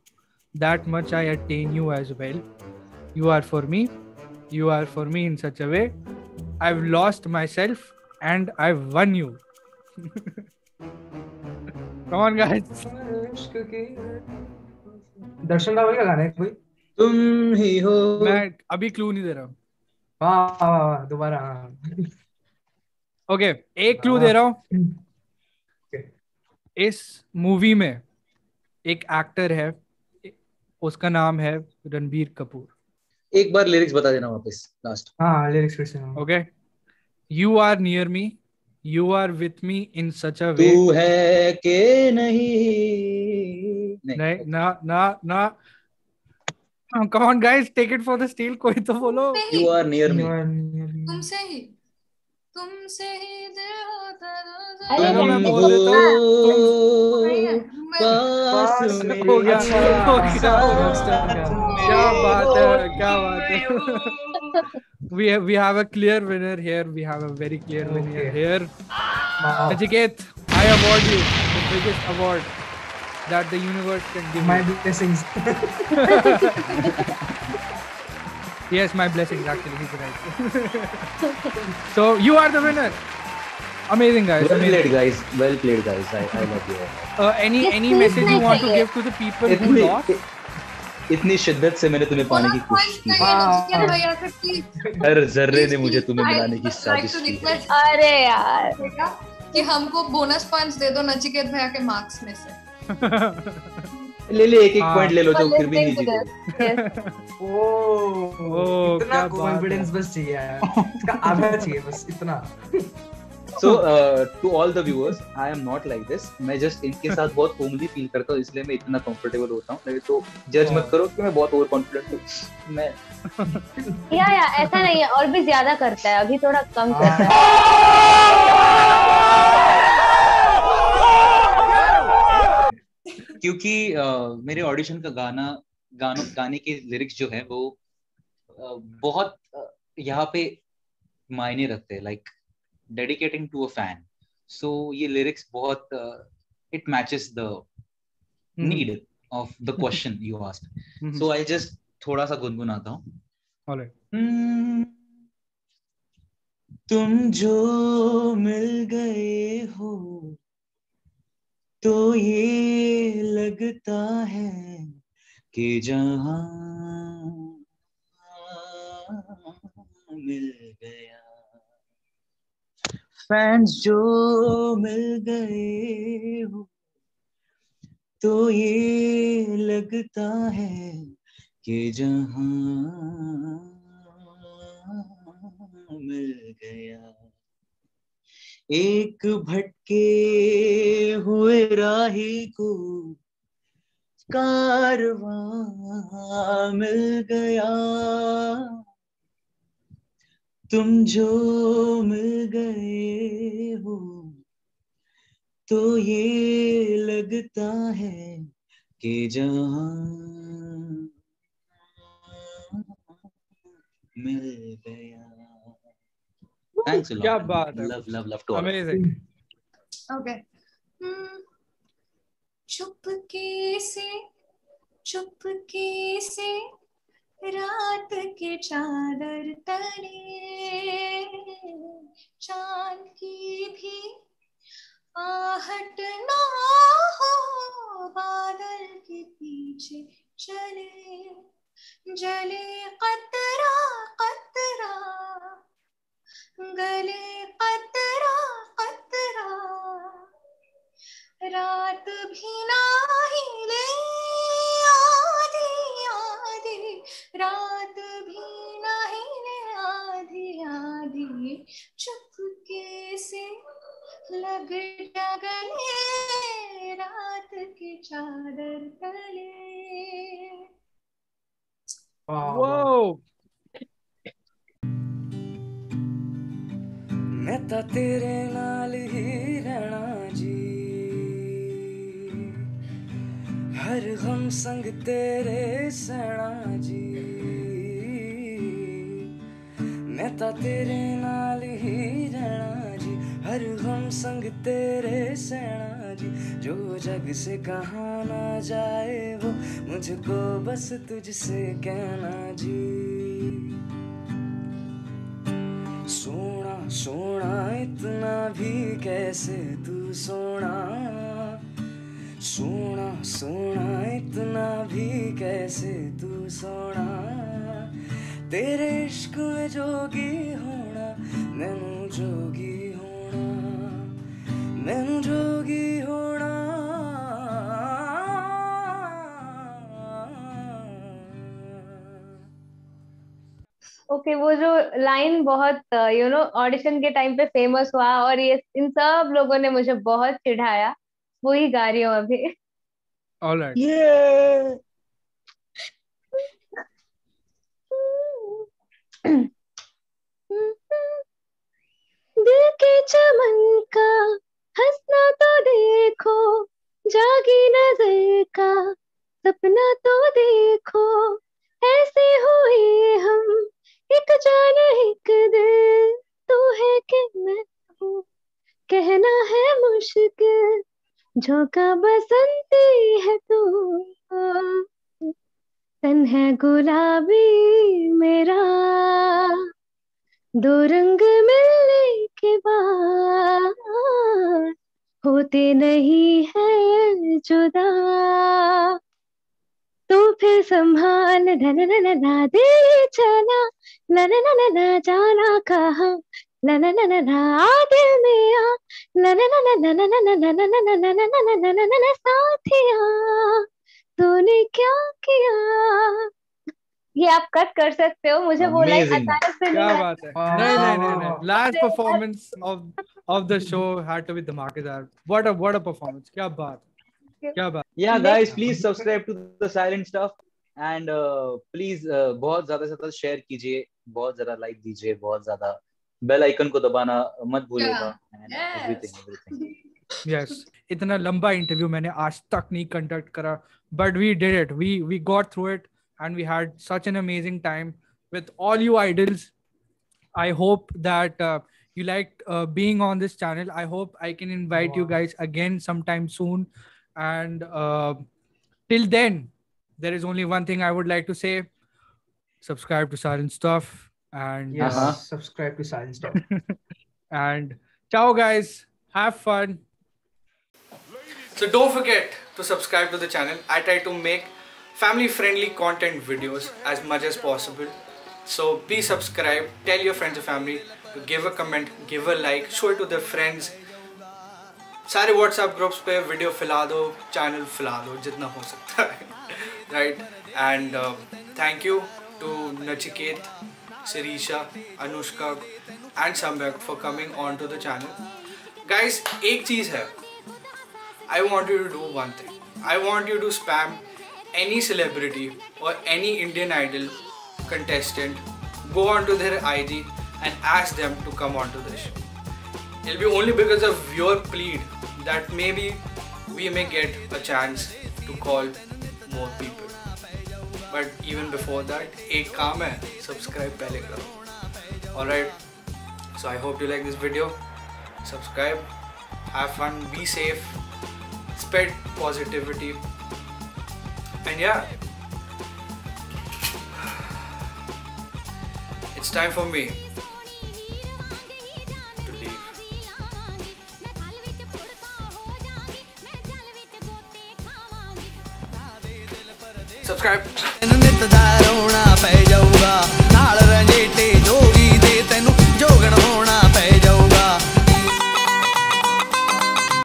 that much I attain you as well. You are for me. You are for me in such a way. I've lost myself and I've won you. Come on, guys. दर्शन रावल का गाना है कोई? तुम ही हो। मैं अभी clue नहीं दे रहा हूँ. वाह दोबारा। ओके, एक क्लू दे रहा हूँ. इस मूवी में एक एक्टर है, उसका नाम है रणबीर कपूर. एक बार लिरिक्स बता देना वापस लास्ट। हाँ लिरिक्स फिर से। Okay, you are near me, you are with me in such a way. तू है के नहीं नहीं ना ना ना. Come on guys, take it for the steal. कोई तो बोलो. You are near me. तुमसे ही दिल होता अरे चलो मैं बोल देता हूँ. पास मेरे हो गया. क्या बात है, क्या बात है. We have a clear winner here. We have a very clear winner here. Nachiket, I award you the biggest award that the universe can give. My you. blessings. Yes, my blessings actually. He's right. So you are the winner. Amazing guys. Well Amazing. played guys. Well played guys. I love you. Any message you want to give to the people who lost? इतनी शिद्दत से मैंने तुम्हें पाने की कोशिश की, हर जर्रे ने मुझे तुम्हें मिलाने की साजिश की। अरे यार कि हमको बोनस पॉइंट्स दे दो नचिकेत भैया के मार्क्स में से। ले एक पॉइंट ले लो जो फिर भी नहीं जीते। इतना कॉन्फिडेंस बस चाहिए यार, इसका आधा चाहिए बस इतना। So to all the viewers, I am not like this. मैं just इनके साथ बहुत homely feel करता हूँ, इसलिए मैं इतना comfortable होता हूँ। नहीं तो जज मत करो कि मैं बहुत over confident हूँ। मैं या ऐसा नहीं है, और भी ज्यादा करता है, अभी थोड़ा कम करता है। क्योंकि मेरे ऑडिशन का गाने के लिरिक्स जो है वो बहुत यहाँ पे मायने रखते हैं, like dedicating to a fan. So ये lyrics बहुत it matches the need of the question you asked. So I just थोड़ा सा गुनगुनाता हूँ. Alright. तुम जो मिल गए हो तो ये लगता है कि जहां मिल गया। फैंस जो मिल गए हो तो ये लगता है कि जहां मिल गया। एक भटके हुए राही को कारवां मिल गया। तुम जो मिल गए हो तो ये लगता है कि जहां मिल गया। Thanks a lot. क्या बात है, Love to all. Amazing. Okay. चुपके से रात के चादर तले चांद की भी आहट ना हो, बादल के पीछे चले जले कतरा कतरा गले कतरा कतरा, रात भी ना हिले आधी आधी, रात भी ना हिले आधी आधी, चुपके से लग जा गले रात की चादर तले। Wow. मैं ता तेरे नाल ही रहना जी, हर गम संग तेरे सहना जी। मैं ता तेरे नाल ही रहना जी, हर गम संग तेरे सहना जी। जो जग से कहा ना जाए वो मुझको बस तुझसे कहना जी। सोना सोना इतना भी कैसे तू सोना, सोना सोना इतना भी कैसे तू सोना। तेरे इश्क में जोगी होना, मैनू जोगी होना, मैनू जोगी होना। ओके वो जो लाइन बहुत ऑडिशन के टाइम पे फेमस हुआ और ये इन सब लोगों ने मुझे बहुत चिढ़ाया, वो ही गा रही हूँ अभी। All right. Yeah. दिल के चमन का हंसना तो देखो, जागी नजर का सपना तो देखो। ऐसे हुए हम एक जान एक दिल, तू है कि मैं हूँ कहना है मुश्किल। झोंका बसंती है तू, तन है गुलाबी मेरा, दो रंग मिलने के बाद होते नहीं है जुदा। तो फिर संभाल धन ना दे चला, न न न न जाना कहा, न न न न आ दिल में आ, न न न न न न न न न न न न न न न साथिया तूने क्या किया। ये आप कट कर सकते हो, मुझे वो लाइन Amazing. अचानक से क्या नहीं बात है। नहीं last performance of the show had to be धमाकेदार। what a performance। क्या बात, क्या बात। Yeah, guys, please subscribe to the Silent Stuff and please बहुत ज्यादा से ज्यादा शेयर कीजिए, बहुत ज्यादा लाइक दीजिए, बहुत ज्यादा बेल आइकन को दबाना मत भूलिएगा। and everything. Yes, इतना लंबा इंटरव्यू मैंने आज तक नहीं कंडक्ट करा, but we did it. We got through it and we had such an amazing time with all you idols. I hope that you liked being on this channel. I hope I can invite you guys again sometime soon. And till then, there is only one thing I would like to say: subscribe to Silent Stuff. And Yes, subscribe to Silent Stuff. And ciao guys, have fun. So don't forget to subscribe to the channel. I try to make family friendly content videos as much as possible. So please subscribe, tell your friends and family to give a comment, give a like, show it to their friends. सारे WhatsApp groups पे video फैला दो, channel फैला दो जितना हो सकता है, right? And thank you to Nachiket, Sirisha, Anushka and Samyak for coming on to the channel. Guys, एक चीज़ है, I want you to do one thing. I want you to spam any celebrity or any Indian Idol contestant, go onto their IG and ask them to come onto the show. It'll be only because of your plead that maybe we may get a chance to call more people. But even before that, एक काम है, subscribe पहले करो. Alright, so I hope you like this video. Subscribe, have fun, be safe, spread positivity, and yeah, it's time for me to leave. Subscribe.